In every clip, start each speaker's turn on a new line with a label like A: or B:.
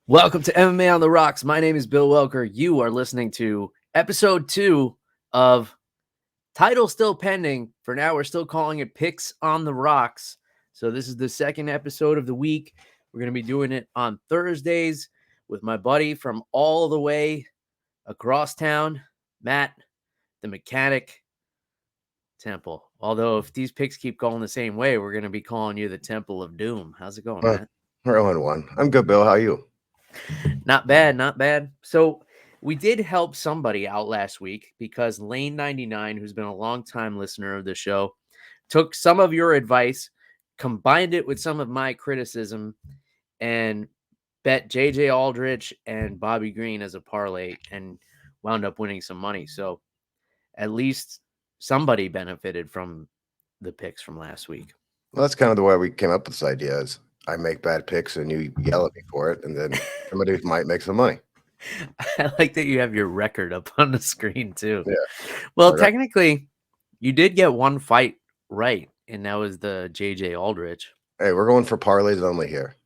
A: Welcome to MMA on the Rocks. My name is Bill Welker. You are listening to episode 2 of title still pending. For now, we're still calling it Picks on the Rocks. So this is the second episode of the week. We're going to be doing it on Thursdays with my buddy from all the way across town, Matt, the mechanic Temple. Although if these picks keep going the same way, we're going to be calling you the Temple of Doom. How's it going, Matt?
B: We're 0-1. I'm good, Bill. How are you?
A: Not bad, not bad. So we did help somebody out last week because Lane99, who's been a long-time listener of the show, took some of your advice, combined it with some of my criticism, and bet JJ Aldrich and Bobby Green as a parlay and wound up winning some money. So at least somebody benefited from the picks from last week.
B: Well, that's kind of the way we came up with this idea is I make bad picks and you yell at me for it, and then somebody might make some money.
A: I like that you have your record up on the screen too.
B: Yeah.
A: Well, technically, you did get one fight right, and that was the JJ Aldrich.
B: Hey, we're going for parlays only here.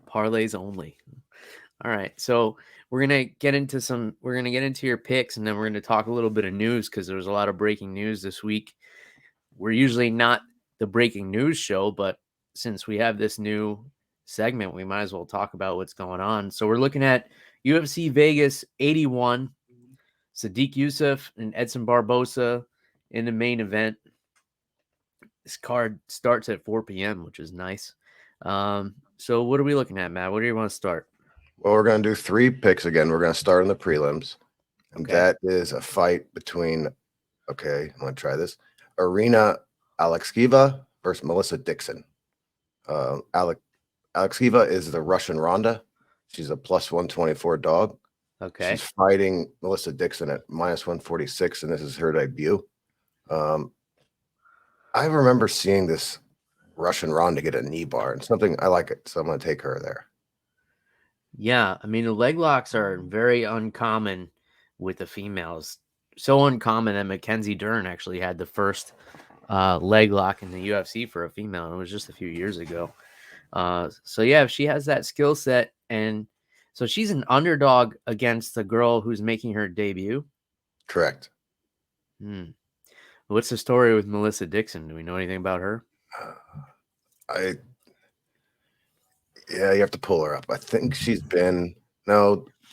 A: Parlays only. All right. So we're gonna get into your picks, and then we're gonna talk a little bit of news because there was a lot of breaking news this week. We're usually not the breaking news show, but since we have this new segment, we might as well talk about what's going on. So we're looking at UFC Vegas 81, Sodiq Yusuff and Edson Barbosa in the main event. This card starts at 4 p.m., which is nice. So what are we looking at, Matt? What do you want to start?
B: Well, we're going to do 3 picks again. We're going to start in the prelims. And that is a fight between, I'm going to try this, Irina Alexeyeva versus Melissa Dixon. Alexeyeva is the Russian Ronda. She's a plus 124 dog.
A: Okay.
B: She's fighting Melissa Dixon at minus 146, and this is her debut. I remember seeing this Russian Ronda get a knee bar, and something I like it, so I'm going to take her there.
A: Yeah, I mean, the leg locks are very uncommon with the females. So uncommon that Mackenzie Dern actually had the first leg lock in the UFC for a female, and it was just a few years ago. So yeah, if she has that skill set, and so she's an underdog against the girl who's making her debut.
B: Correct.
A: What's the story with Melissa Dixon? Do we know anything about her?
B: Yeah, you have to pull her up. I think she's been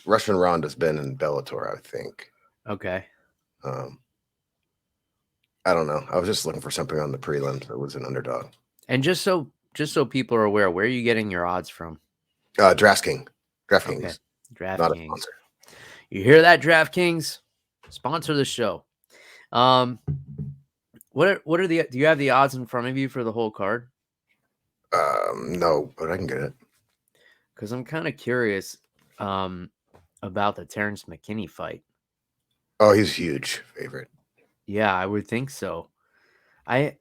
B: Russian Ronda's been in Bellator, I think.
A: Okay.
B: I don't know. I was just looking for something on the prelims that was an underdog.
A: And just so people are aware, where are you getting your odds from?
B: DraftKings.
A: Okay. DraftKings.
B: Not a sponsor.
A: You hear that, DraftKings? Sponsor the show. What are the? Do you have the odds in front of you for the whole card?
B: No, but I can get it.
A: Because I'm kind of curious about the Terrence McKinney fight.
B: Oh, he's a huge favorite.
A: Yeah, I would think so. I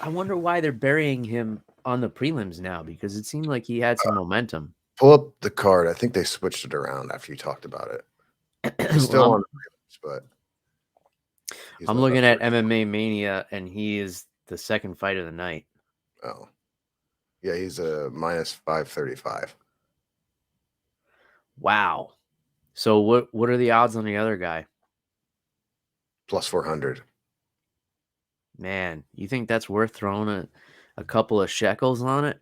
A: wonder why they're burying him on the prelims now, because it seemed like he had some momentum.
B: Pull up the card. I think they switched it around after you talked about it. He's still on the prelims, but
A: I'm looking at MMA Mania, and he is the second fight of the night.
B: Oh, yeah, he's a minus 535.
A: Wow. So what are the odds on the other guy?
B: Plus 400.
A: Man, you think that's worth throwing a couple of shekels on it?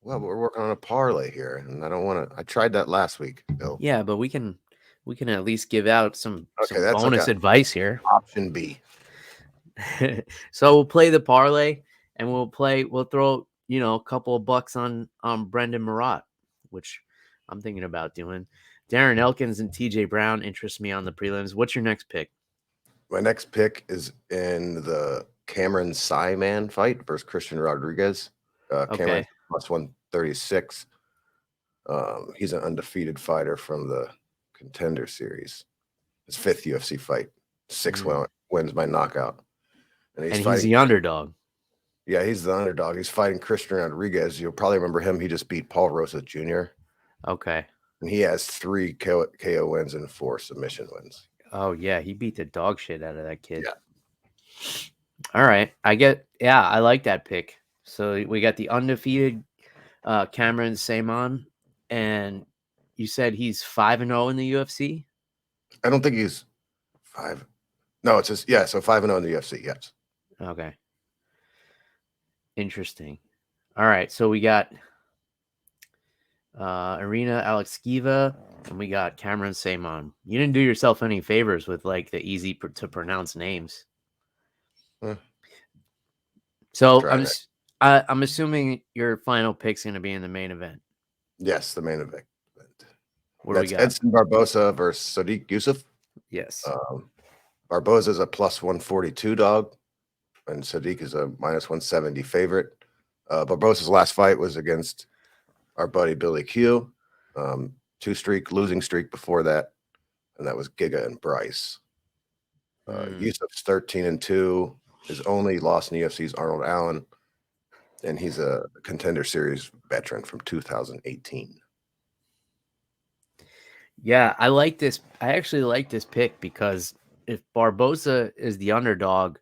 B: Well, but we're working on a parlay here, and I don't want to. I tried that last week, Bill.
A: Yeah, but we can at least give out some bonus advice here.
B: Option B.
A: So we'll play the parlay, and we'll throw a couple of bucks on Brendan Marat, which I'm thinking about doing. Darren Elkins and TJ Brown interest me on the prelims. What's your next pick?
B: My next pick is in the Cameron Simon fight versus Christian Rodriguez. Cameron plus 136. He's an undefeated fighter from the Contender series. His 5th UFC fight. 6 wins by knockout.
A: And he's the underdog.
B: Yeah, he's the underdog. He's fighting Christian Rodriguez. You'll probably remember him. He just beat Paul Rosas Jr.
A: Okay.
B: And he has 3 KO wins and 4 submission wins.
A: Oh, yeah. He beat the dog shit out of that kid.
B: Yeah.
A: All right. I like that pick. So we got the undefeated Cameron Simon And you said he's 5-0 in the UFC?
B: I don't think he's 5. No, it's just, so 5-0 in the UFC, yes.
A: Okay. Interesting. All right, so we got Irina Alexkiva, and we got Cameron Saymon. You didn't do yourself any favors with like the easy to pronounce names. So I'm assuming your final pick's going to be in the main event.
B: Yes, the main event.
A: What
B: That's
A: do we got?
B: Edson Barbosa versus Sodiq Yusuff.
A: Yes.
B: Barbosa is a plus 142 dog, and Sodiq is a minus 170 favorite. Barbosa's last fight was against our buddy Billy Q. 2-streak losing streak before that, and that was Giga and Bryce. Yusuff's 13-2. His only loss in the UFC is Arnold Allen, and he's a Contender Series veteran from 2018.
A: Yeah, I like this. I actually like this pick because if Barbosa is the underdog,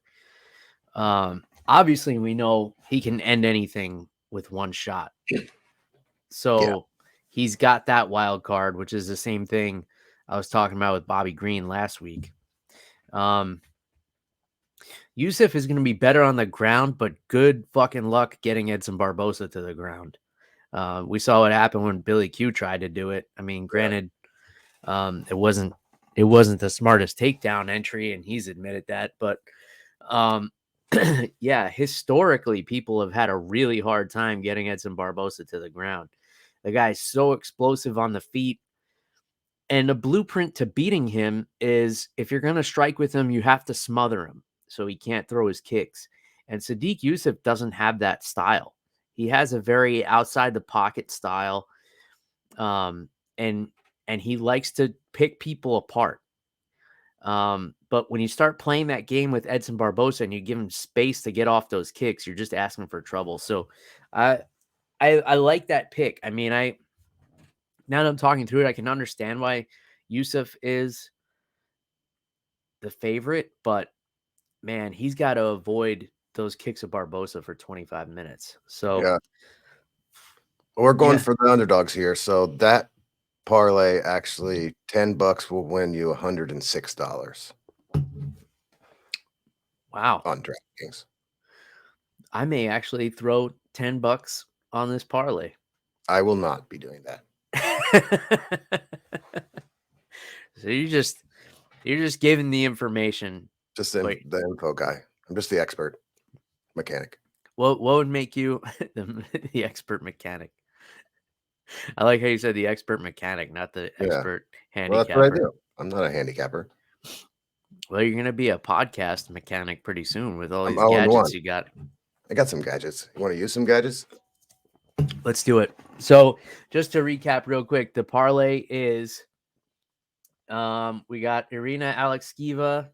A: obviously we know he can end anything with one shot. So he's got that wild card, which is the same thing I was talking about with Bobby Green last week. Yusuff is going to be better on the ground, but good fucking luck getting Edson Barbosa to the ground. We saw what happened when Billy Q tried to do it. I mean, granted, it wasn't the smartest takedown entry, and he's admitted that. But yeah, historically, people have had a really hard time getting Edson Barbosa to the ground. The guy's so explosive on the feet. And the blueprint to beating him is if you're going to strike with him, you have to smother him so he can't throw his kicks. And Sodiq Yusuff doesn't have that style. He has a very outside the pocket style. And he likes to pick people apart. But when you start playing that game with Edson Barbosa and you give him space to get off those kicks, you're just asking for trouble. So I like that pick. I mean, now that I'm talking through it, I can understand why Yusuff is the favorite, but man, he's got to avoid those kicks of Barbosa for 25 minutes. So
B: we're going for the underdogs here. So that parlay, actually $10 will win you $106.
A: Wow.
B: On DraftKings.
A: I may actually throw $10 on this parlay.
B: I will not be doing that.
A: So you're just giving the information.
B: Just the info guy. I'm just the expert mechanic.
A: What would make you the expert mechanic? I like how you said the expert mechanic, not the expert handicapper.
B: Well, that's what I do. I'm not a handicapper.
A: Well, you're gonna be a podcast mechanic pretty soon with all these gadgets you got.
B: I got some gadgets. You want to use some gadgets?
A: Let's do it. So just to recap real quick, the parlay is we got Irina Alexkiva,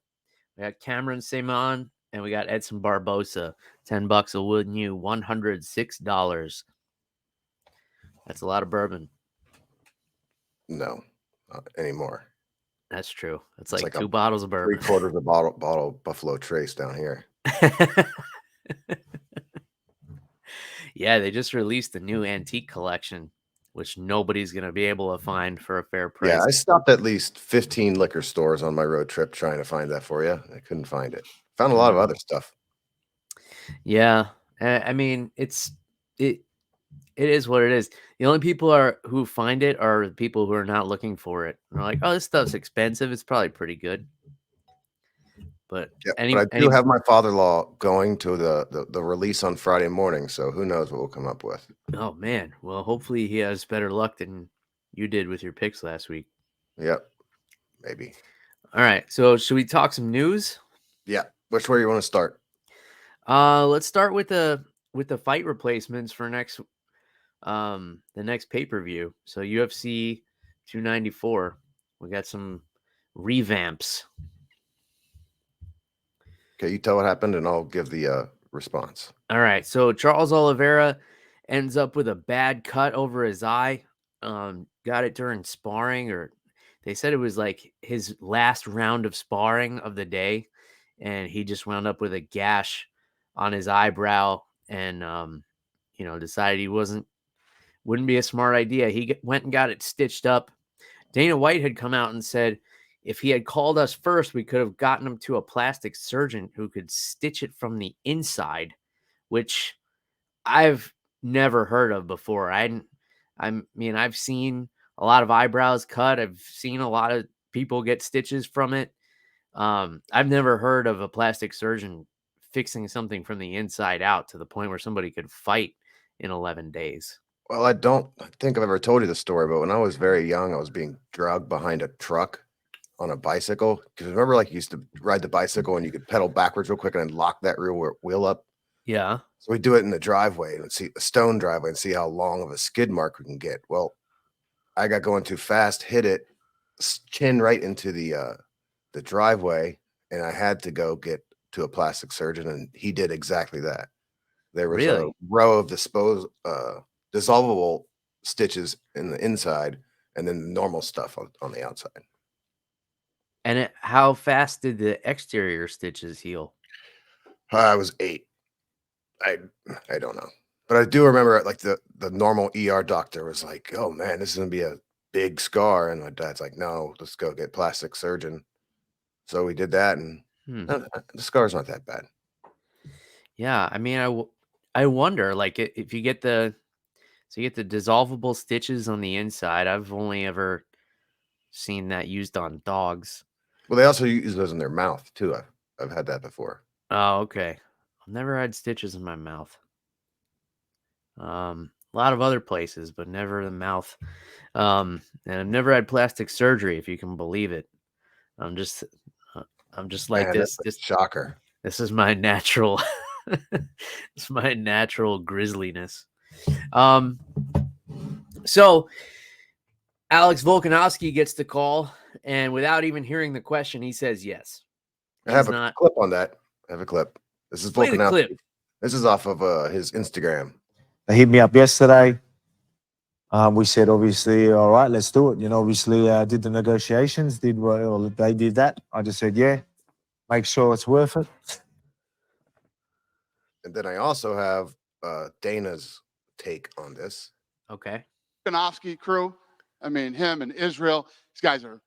A: we got Cameron Saymon, and we got Edson Barbosa. $10 will win you $106. That's a lot of bourbon.
B: No, not anymore.
A: That's true. It's like 2 bottles of bourbon.
B: 3/4 of the bottle Buffalo Trace down here.
A: Yeah, they just released a new antique collection, which nobody's going to be able to find for a fair price.
B: Yeah, I stopped at least 15 liquor stores on my road trip trying to find that for you. I couldn't find it. Found a lot of other stuff.
A: Yeah, I mean, it is what it is. The only people who find it are the people who are not looking for it. They're like, oh, this stuff's expensive. It's probably pretty good. But
B: I do have my father-in-law going to the release on Friday morning, so who knows what we'll come up with.
A: Oh man, well, hopefully he has better luck than you did with your picks last week.
B: Yep, maybe.
A: All right, so should we talk some news?
B: Yeah, which way you want to start?
A: Let's start with the fight replacements for the next pay-per-view. So UFC 294, we got some revamps.
B: Okay, you tell what happened, and I'll give the response.
A: All right, so Charles Oliveira ends up with a bad cut over his eye. Got it during sparring, or they said it was like his last round of sparring of the day, and he just wound up with a gash on his eyebrow, and decided he wasn't Wouldn't be a smart idea. He went and got it stitched up. Dana White had come out and said if he had called us first, we could have gotten him to a plastic surgeon who could stitch it from the inside, which I've never heard of before. I've seen a lot of eyebrows cut. I've seen a lot of people get stitches from it. I've never heard of a plastic surgeon fixing something from the inside out to the point where somebody could fight in 11 days.
B: Well, I don't think I've ever told you the story, but when I was very young, I was being dragged behind a truck on a bicycle. Because remember, like you used to ride the bicycle and you could pedal backwards real quick and then lock that rear wheel up.
A: Yeah.
B: So we do it in the driveway and see a stone driveway and see how long of a skid mark we can get. Well, I got going too fast, hit it, chin right into the driveway, and I had to go get to a plastic surgeon, and he did exactly that. There was a row of dissolvable stitches in the inside, and then the normal stuff on the outside.
A: And how fast did the exterior stitches heal?
B: I was 8. I don't know, but I do remember like the normal ER doctor was like, "Oh man, this is gonna be a big scar," and my dad's like, "No, let's go get plastic surgeon." So we did that, and the scar's not that bad.
A: Yeah, I mean, I wonder, like, if you get the dissolvable stitches on the inside. I've only ever seen that used on dogs.
B: Well, they also use those in their mouth too. I've had that before.
A: Oh, okay. I've never had stitches in my mouth. A lot of other places, but never the mouth. And I've never had plastic surgery, if you can believe it. I'm just like,
B: Man,
A: this.
B: that's a shocker.
A: This is my natural. It's my natural grisliness. So Alex Volkanovski gets the call, and without even hearing the question, he says yes.
B: I have a clip on that. I have a clip. This is Volkanovski. This is off of his Instagram.
C: They hit me up yesterday. We said, obviously, all right, let's do it. Obviously, did the negotiations, they did that. I just said, yeah, make sure it's worth it.
B: And then I also have Dana's take on this.
A: Okay.
D: Volkanovski crew. I mean, him and Israel, these guys are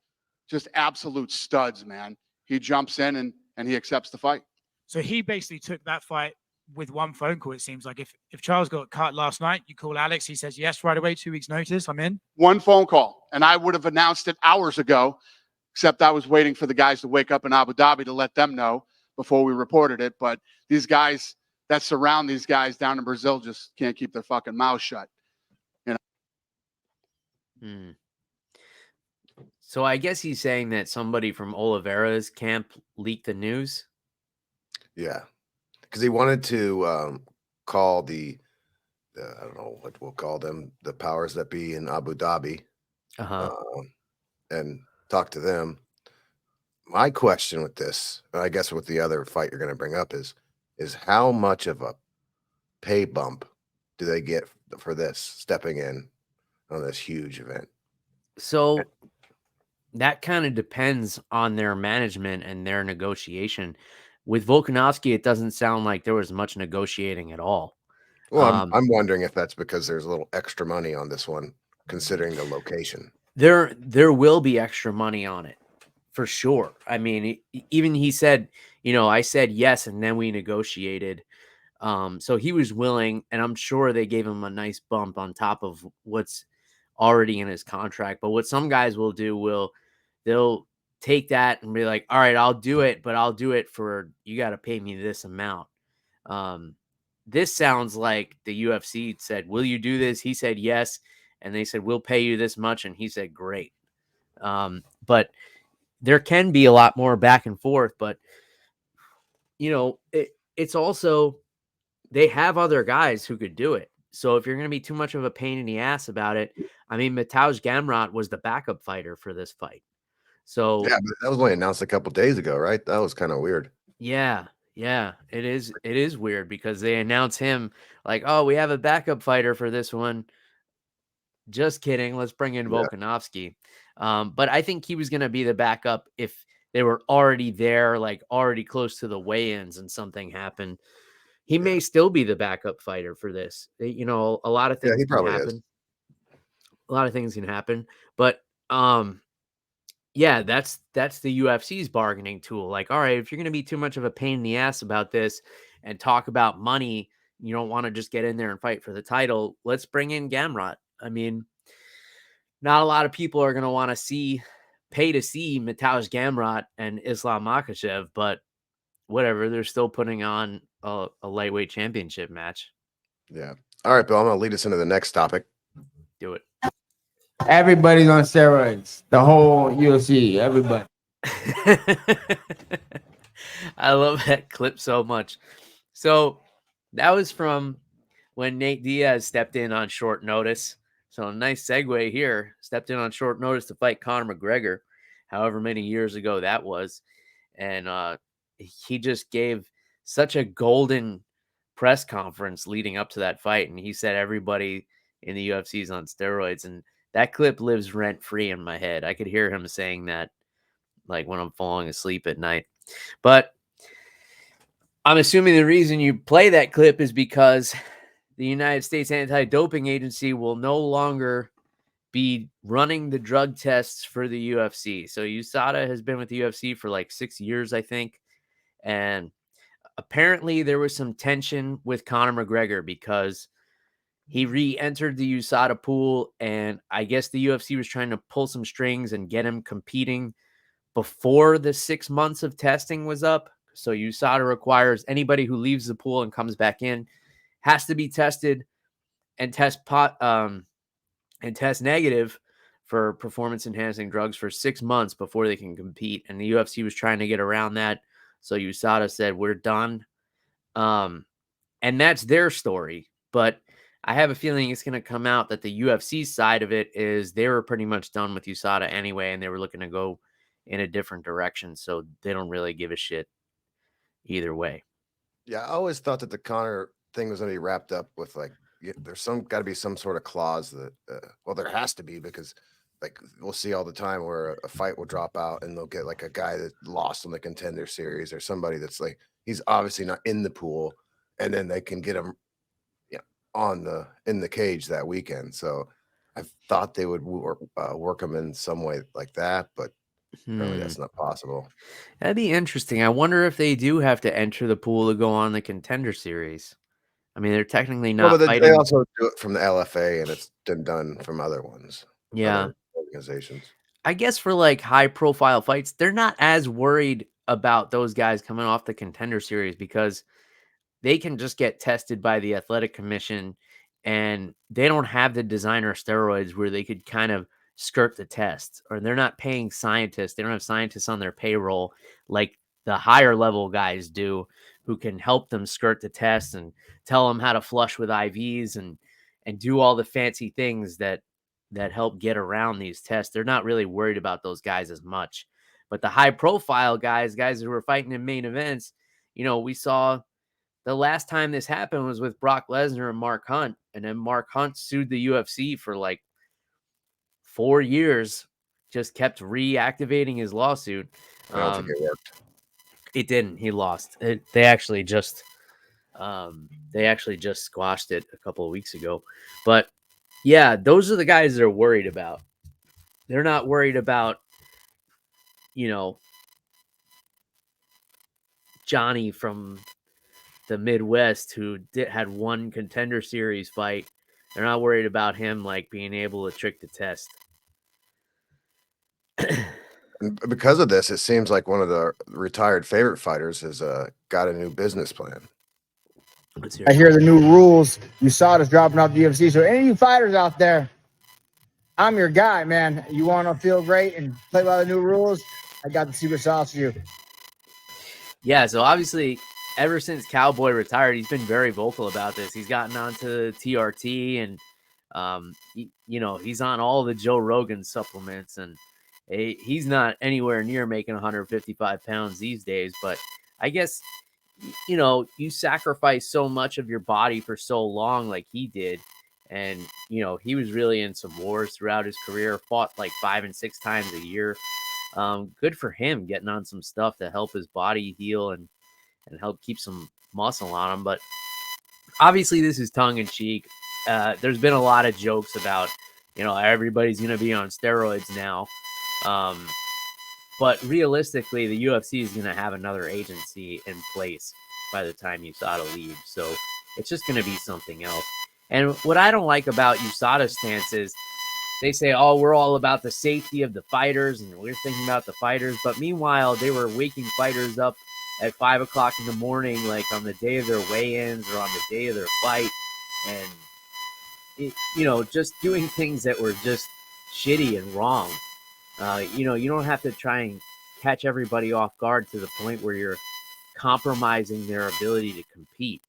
D: just absolute studs, man. He jumps in and he accepts the fight.
E: So he basically took that fight with one phone call. It seems like if Charles got cut last night, you call Alex, he says yes right away, 2 weeks notice, I'm in.
D: One phone call, and I would have announced it hours ago, except I was waiting for the guys to wake up in Abu Dhabi to let them know before we reported it. But these guys that surround these guys down in Brazil just can't keep their fucking mouths shut.
A: So I guess he's saying that somebody from Oliveira's camp leaked the news.
B: Yeah, because he wanted to call the I don't know what we'll call them, the powers that be in Abu Dhabi, and talk to them. My question with this, and I guess with the other fight you're going to bring up, is how much of a pay bump do they get for this stepping in on this huge event?
A: So that kind of depends on their management and their negotiation. With Volkanovski, it doesn't sound like there was much negotiating at all.
B: Well, I'm wondering if that's because there's a little extra money on this one, considering the location.
A: There will be extra money on it, for sure. I mean, even he said, I said yes, and then we negotiated. So he was willing, and I'm sure they gave him a nice bump on top of what's already in his contract. But what some guys will do, they'll take that and be like, all right, I'll do it, but I'll do it for, you got to pay me this amount. This sounds like the UFC said, will you do this? He said yes. And they said, we'll pay you this much. And he said, great. But there can be a lot more back and forth, but it's also, they have other guys who could do it. So if you're going to be too much of a pain in the ass about it, I mean, Mateusz Gamrot was the backup fighter for this fight. So
B: yeah, but that was only announced a couple days ago, right? That was kind of weird.
A: Yeah, it is. It is weird because they announce him like, oh, we have a backup fighter for this one. Just kidding. Let's bring in Volkanovski. But I think he was going to be the backup if they were already there, like already close to the weigh-ins and something happened. He may still be the backup fighter for this. A lot of things
B: he probably
A: can happen.
B: is.
A: a lot of things can happen. But yeah, that's the UFC's bargaining tool. Like, all right, if you're going to be too much of a pain in the ass about this and talk about money, you don't want to just get in there and fight for the title. Let's bring in Gamrot. I mean, not a lot of people are going to want to pay to see Mateusz Gamrot and Islam Makhachev, but whatever, they're still putting on a lightweight championship match.
B: Yeah. All right, Bill, I'm going to lead us into the next topic.
A: Do it.
F: Everybody's on steroids. The whole UFC, everybody.
A: I love that clip so much. So that was from when Nate Diaz stepped in on short notice. So a nice segue here. Stepped in on short notice to fight Conor McGregor, however many years ago that was. And he just gave such a golden press conference leading up to that fight. And he said everybody in the UFC is on steroids. And that clip lives rent free in my head. I could hear him saying that like when I'm falling asleep at night. But I'm assuming the reason you play that clip is because the United States Anti-Doping Agency will no longer be running the drug tests for the UFC. So USADA has been with the UFC for like 6 years, I think. And apparently there was some tension with Conor McGregor because he re-entered the USADA pool, and I guess the UFC was trying to pull some strings and get him competing before the 6 months of testing was up. So USADA requires anybody who leaves the pool and comes back in has to be tested and test negative for performance-enhancing drugs for 6 months before they can compete. And the UFC was trying to get around that. So USADA said, we're done. And that's their story. But I have a feeling it's going to come out that the UFC side of it is they were pretty much done with USADA anyway, and they were looking to go in a different direction. So they don't really give a shit either way.
B: Yeah, I always thought that the Conor thing was going to be wrapped up with like, there's got to be some sort of clause that, well, there has to be, because like we'll see all the time where a fight will drop out and they'll get like a guy that lost on the Contender Series or somebody that's like, he's obviously not in the pool, and then they can get him in the cage that weekend. So I thought they would work them in some way like that, but apparently that's not possible.
A: That'd be interesting. I wonder if they do have to enter the pool to go on the Contender Series. I mean, they're technically not fighting.
B: They also do it from the LFA, and it's been done from other ones.
A: Yeah.
B: Other organizations.
A: I guess for like high profile fights, they're not as worried about those guys coming off the Contender Series because they can just get tested by the athletic commission, and they don't have the designer steroids where they could kind of skirt the test, or they're not paying scientists. They don't have scientists on their payroll like the higher level guys do, who can help them skirt the test and tell them how to flush with IVs and do all the fancy things that help get around these tests. They're not really worried about those guys as much. But the high profile guys who were fighting in main events, we saw the last time this happened was with Brock Lesnar and Mark Hunt. And then Mark Hunt sued the UFC for like 4 years, just kept reactivating his lawsuit.
B: I don't think it worked.
A: It didn't. He lost. They actually just squashed it a couple of weeks ago. But yeah, those are the guys they're worried about. They're not worried about, Johnny from the Midwest who had one Contender Series fight. They're not worried about him like being able to trick the test.
B: And because of this, it seems like one of the retired favorite fighters has got a new business plan.
F: I hear the new rules. USADA's dropping off the UFC. So any of you fighters out there, I'm your guy, man. You want to feel great and play by the new rules? I got the secret sauce for you.
A: Yeah, so obviously, ever since Cowboy retired, he's been very vocal about this. He's gotten onto TRT, and he's on all the Joe Rogan supplements, and he's not anywhere near making 155 pounds these days. But I guess, you sacrifice so much of your body for so long like he did. And, he was really in some wars throughout his career, fought like 5 and 6 times a year. Good for him getting on some stuff to help his body heal and help keep some muscle on him. But obviously this is tongue in cheek. There's been a lot of jokes about everybody's going to be on steroids now. But realistically, the UFC is going to have another agency in place by the time USADA leaves. So it's just going to be something else. And what I don't like about USADA's stance is they say, oh, we're all about the safety of the fighters and we're thinking about the fighters. But meanwhile, they were waking fighters up at 5 o'clock in the morning, like on the day of their weigh-ins or on the day of their fight. And, just doing things that were just shitty and wrong. You don't have to try and catch everybody off guard to the point where you're compromising their ability to compete.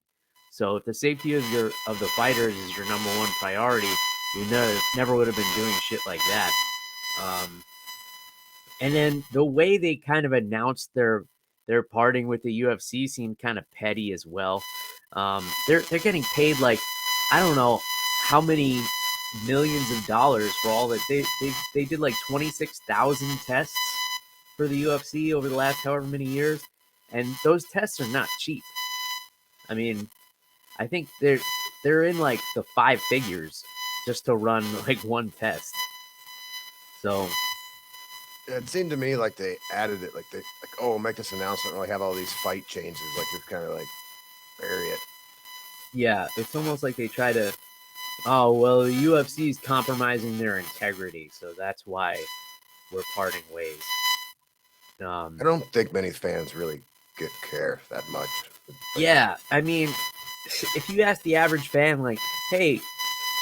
A: So if the safety of the fighters is your number one priority, you never would have been doing shit like that. And then the way they kind of announced their parting with the UFC seemed kind of petty as well. They're getting paid like, I don't know how many millions of dollars for all that they did, like 26,000 tests for the UFC over the last however many years, and those tests are not cheap. I mean, I think they're in like the 5 figures just to run like one test. So
B: it seemed to me like they added it, like oh, make this announcement, or have all these fight changes, like you're kind of like bury it.
A: Yeah, it's almost like they try to, oh, well, the UFC is compromising their integrity, so that's why we're parting ways.
B: I don't think many fans really care that much.
A: Yeah, I mean, if you ask the average fan, like, hey,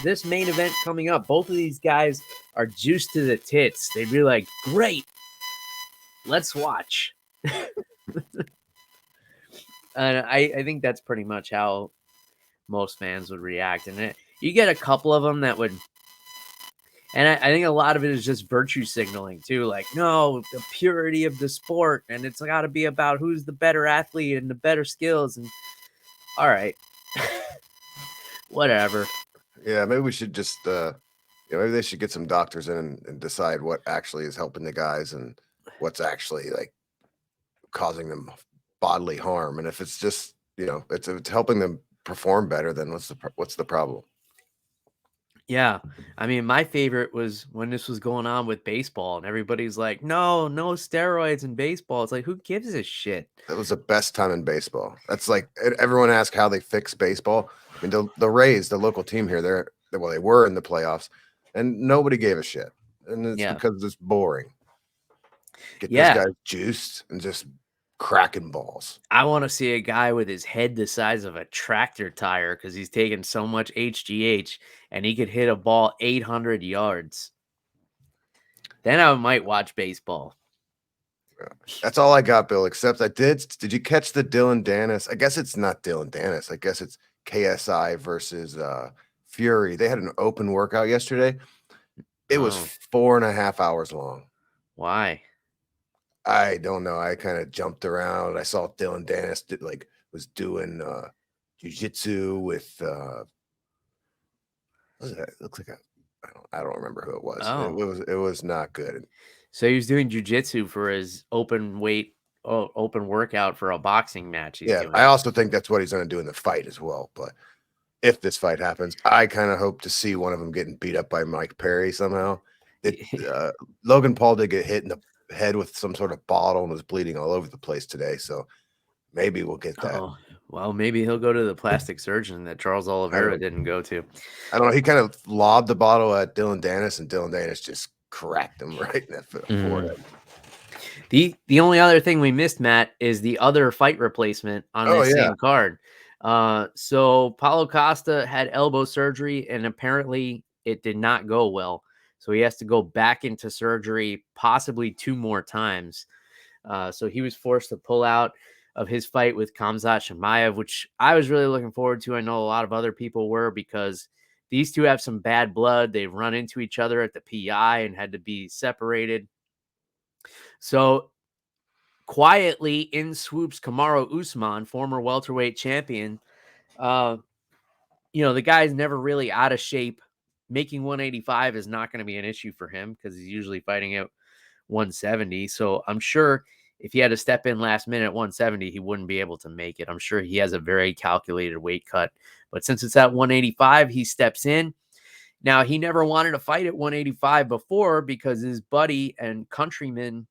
A: this main event coming up, both of these guys are juiced to the tits, they'd be like, great, let's watch. And I think that's pretty much how most fans would react. And you get a couple of them that would, and I think a lot of it is just virtue signaling too. Like, no, the purity of the sport, and it's got to be about who's the better athlete and the better skills. And all right, whatever.
B: Yeah, maybe we should just, maybe they should get some doctors in and decide what actually is helping the guys and what's actually like causing them bodily harm. And if it's just, it's helping them perform better, then what's the problem?
A: Yeah, I mean, my favorite was when this was going on with baseball, and everybody's like, no steroids in baseball. It's like, who gives a shit?
B: That was the best time in baseball. That's like, everyone asks how they fix baseball. I mean, the Rays, the local team here, they were in the playoffs, and nobody gave a shit. And it's because it's boring. Get these guys juiced and just cracking balls.
A: I want to see a guy with his head the size of a tractor tire because he's taking so much HGH and he could hit a ball 800 yards. Then I might watch baseball.
B: That's all I got, Bill, except did you catch the Dylan Dennis? I guess it's not Dylan Dennis. I guess it's KSI versus Fury. They had an open workout yesterday. It was 4.5 hours long.
A: Why?
B: I don't know. I kind of jumped around. I saw Dylan Dennis was doing jiu-jitsu with what was it? It looks like I don't remember who it was.
A: Oh.
B: It was not good.
A: So he was doing jiu-jitsu for his open workout for a boxing match. Doing.
B: I also think that's what he's going to do in the fight as well. But if this fight happens, I kind of hope to see one of them getting beat up by Mike Perry somehow. Logan Paul did get hit in the head with some sort of bottle and was bleeding all over the place today, so maybe we'll get that.
A: Oh, well, maybe he'll go to the plastic surgeon that Charles Oliveira didn't go to.
B: I don't know. He kind of lobbed the bottle at Dylan Dennis, and Dylan Dennis just cracked him right in the forehead.
A: The only other thing we missed, Matt, is the other fight replacement on the same card. So Paulo Costa had elbow surgery, and apparently it did not go well. So he has to go back into surgery possibly 2 more times. So he was forced to pull out of his fight with Khamzat Chimaev, which I was really looking forward to. I know a lot of other people were, because these two have some bad blood. They run into each other at the PI and had to be separated. So quietly in swoops Kamaru Usman, former welterweight champion. The guy's never really out of shape. Making 185 is not going to be an issue for him because he's usually fighting at 170. So I'm sure if he had to step in last minute at 170, he wouldn't be able to make it. I'm sure he has a very calculated weight cut. But since it's at 185, he steps in. Now, he never wanted to fight at 185 before because his buddy and countryman,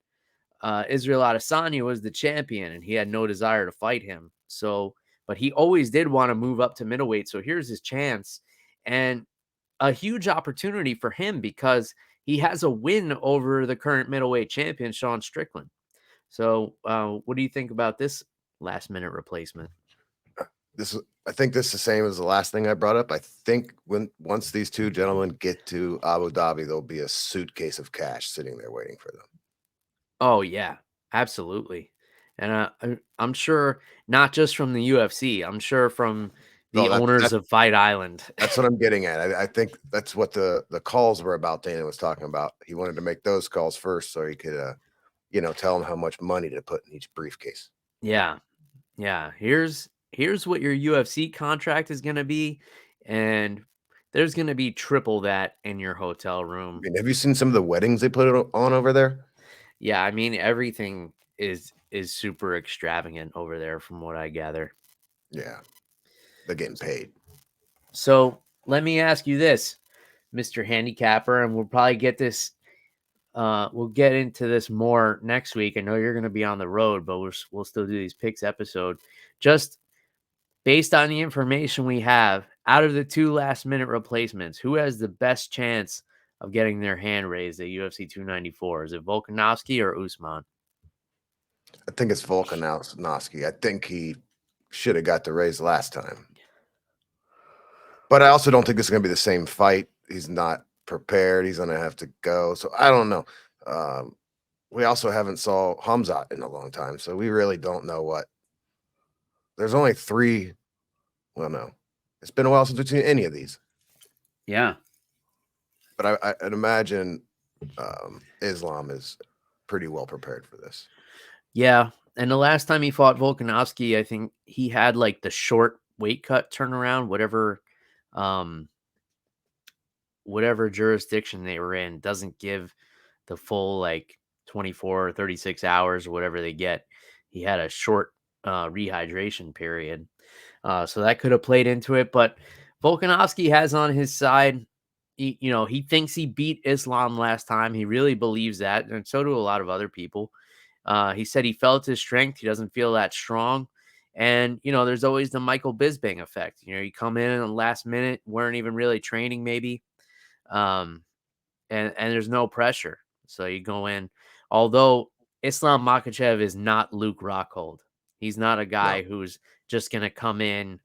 A: Israel Adesanya, was the champion, and he had no desire to fight him. So, but he always did want to move up to middleweight. So here's his chance, and a huge opportunity for him because he has a win over the current middleweight champion, Sean Strickland. So, what do you think about this last-minute replacement?
B: I think this is the same as the last thing I brought up. I think once these two gentlemen get to Abu Dhabi, there'll be a suitcase of cash sitting there waiting for them.
A: Oh yeah, absolutely. And I'm sure not just from the UFC, I'm sure from the owners of Fight Island.
B: That's what I'm getting at. I think that's what the calls were about. Dana was talking about. He wanted to make those calls first so he could, tell them how much money to put in each briefcase.
A: Yeah. Here's what your UFC contract is going to be, and there's going to be triple that in your hotel room.
B: I mean, have you seen some of the weddings they put on over there?
A: Yeah, I mean, everything is super extravagant over there from what I gather.
B: Yeah. They're getting paid. So
A: let me ask you this, Mr. Handicapper, and we'll probably get this. We'll get into this more next week. I know you're going to be on the road, but we'll still do these picks episode. Just based on the information we have, out of the two last-minute replacements, who has the best chance of getting their hand raised at UFC 294? Is it Volkanovski or Usman?
B: I think it's Volkanovski. I think he should have got the raise last time. But I also don't think this is going to be the same fight. He's not prepared. He's going to have to go. So I don't know. We also haven't saw Khamzat in a long time. So we really don't know what. There's only 3. Well, no. It's been a while since we've seen any of these.
A: Yeah.
B: But I'd imagine Islam is pretty well prepared for this. Yeah.
A: And the last time he fought Volkanovski, I think he had like the short weight cut turnaround, whatever jurisdiction they were in doesn't give the full like 24 or 36 hours or whatever they get. He had a short rehydration period. So that could have played into it. But Volkanovski has on his side, he thinks he beat Islam last time. He really believes that. And so do a lot of other people. He said he felt his strength. He doesn't feel that strong. And, there's always the Michael Bisping effect. You come in the last minute, weren't even really training maybe. And there's no pressure. So you go in. Although Islam Makhachev is not Luke Rockhold. He's not a guy who's just going to come in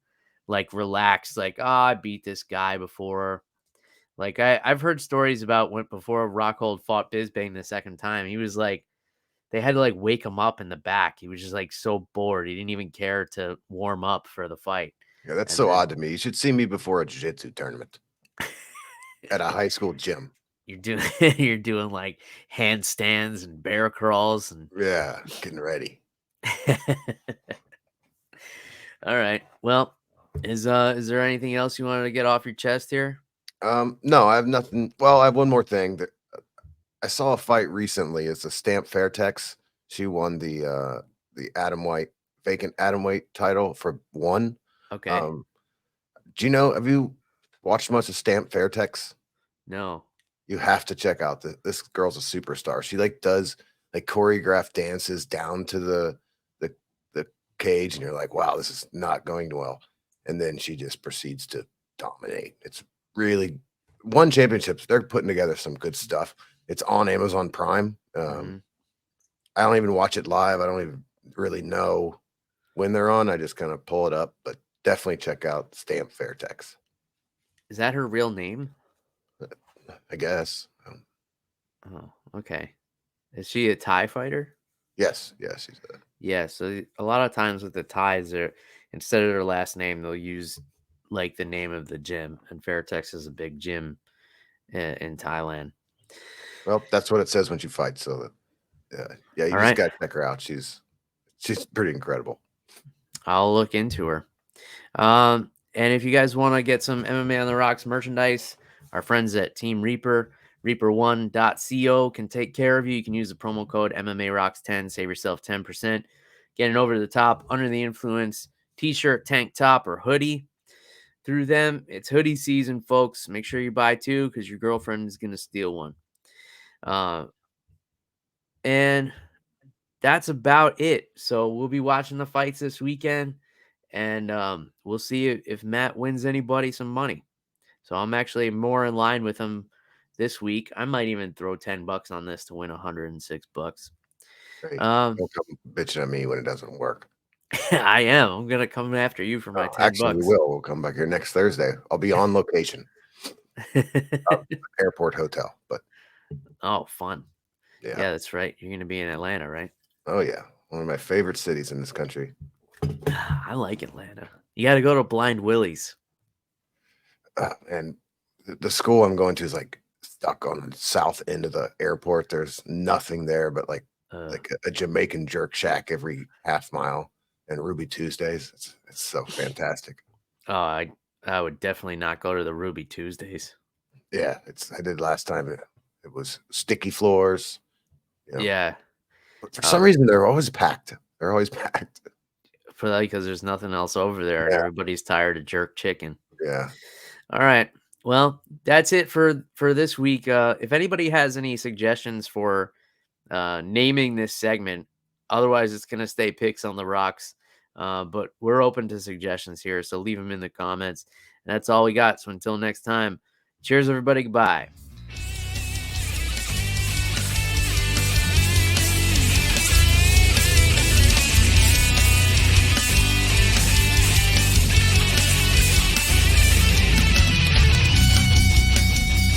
A: like relaxed, like, I beat this guy before. Like I've heard stories about before Rockhold fought Bisping the second time, he was like, they had to like wake him up in the back. He was just like so bored. He didn't even care to warm up for the fight.
B: Yeah, that's odd to me. You should see me before a jiu-jitsu tournament at a high school gym.
A: You're doing like handstands and bear crawls and
B: getting ready.
A: All right. Well, is there anything else you wanted to get off your chest here?
B: No, I have nothing. Well, I have one more thing that I saw a fight recently. It's a Stamp Fairtex. She won the vacant atomweight title for 1.
A: Okay.
B: Have you watched much of Stamp Fairtex?
A: No.
B: You have to check out this girl's a superstar. She does choreographed dances down to the cage, and you're like, wow, this is not going well. And then she just proceeds to dominate. It's really won championships. They're putting together some good stuff. It's on Amazon Prime. I don't even watch it live. I don't even really know when they're on. I just kind of pull it up, but definitely check out Stamp Fairtex.
A: Is that her real name?
B: I guess.
A: Oh, okay. Is she a Thai fighter?
B: Yes, she's
A: Yeah, so a lot of times with the Thais, instead of their last name, they'll use like the name of the gym. And Fairtex is a big gym in Thailand.
B: Well, that's what it says when she fights. So, you just got to check her out. She's pretty incredible.
A: I'll look into her. And if you guys want to get some MMA on the Rocks merchandise, our friends at Team Reaper, reaper1.co can take care of you. You can use the promo code MMARocks10, save yourself 10%. Get an over the top, under the influence t-shirt, tank top, or hoodie. through them. It's hoodie season, folks. Make sure you buy 2 because your girlfriend is going to steal one. And that's about it. So we'll be watching the fights this weekend, and we'll see if Matt wins anybody some money. So I'm actually more in line with him this week. I might even throw $10 on this to win $106.
B: Hey, don't come bitching at me when it doesn't work.
A: I am. I'm gonna come after you for my $10.
B: Actually, we will. We'll come back here next Thursday. I'll be on location, airport hotel. But
A: oh, fun.
B: Yeah,
A: that's right. You're gonna be in Atlanta, right?
B: Oh yeah, one of my favorite cities in this country.
A: I like Atlanta. You got to go to Blind Willie's.
B: And the school I'm going to is like stuck on the south end of the airport. There's nothing there but like a Jamaican jerk shack every half mile and Ruby Tuesdays. It's so fantastic.
A: Oh, I would definitely not go to the Ruby Tuesdays.
B: Yeah, I did last time. It was sticky floors. You know.
A: Yeah.
B: But for some reason, they're always packed. They're always packed.
A: Because there's nothing else over there, and everybody's tired of jerk chicken.
B: Yeah.
A: All right. Well, that's it for this week. If anybody has any suggestions for naming this segment, otherwise it's going to stay Picks on the Rocks. But we're open to suggestions here, so leave them in the comments. And that's all we got. So until next time, cheers, everybody. Goodbye.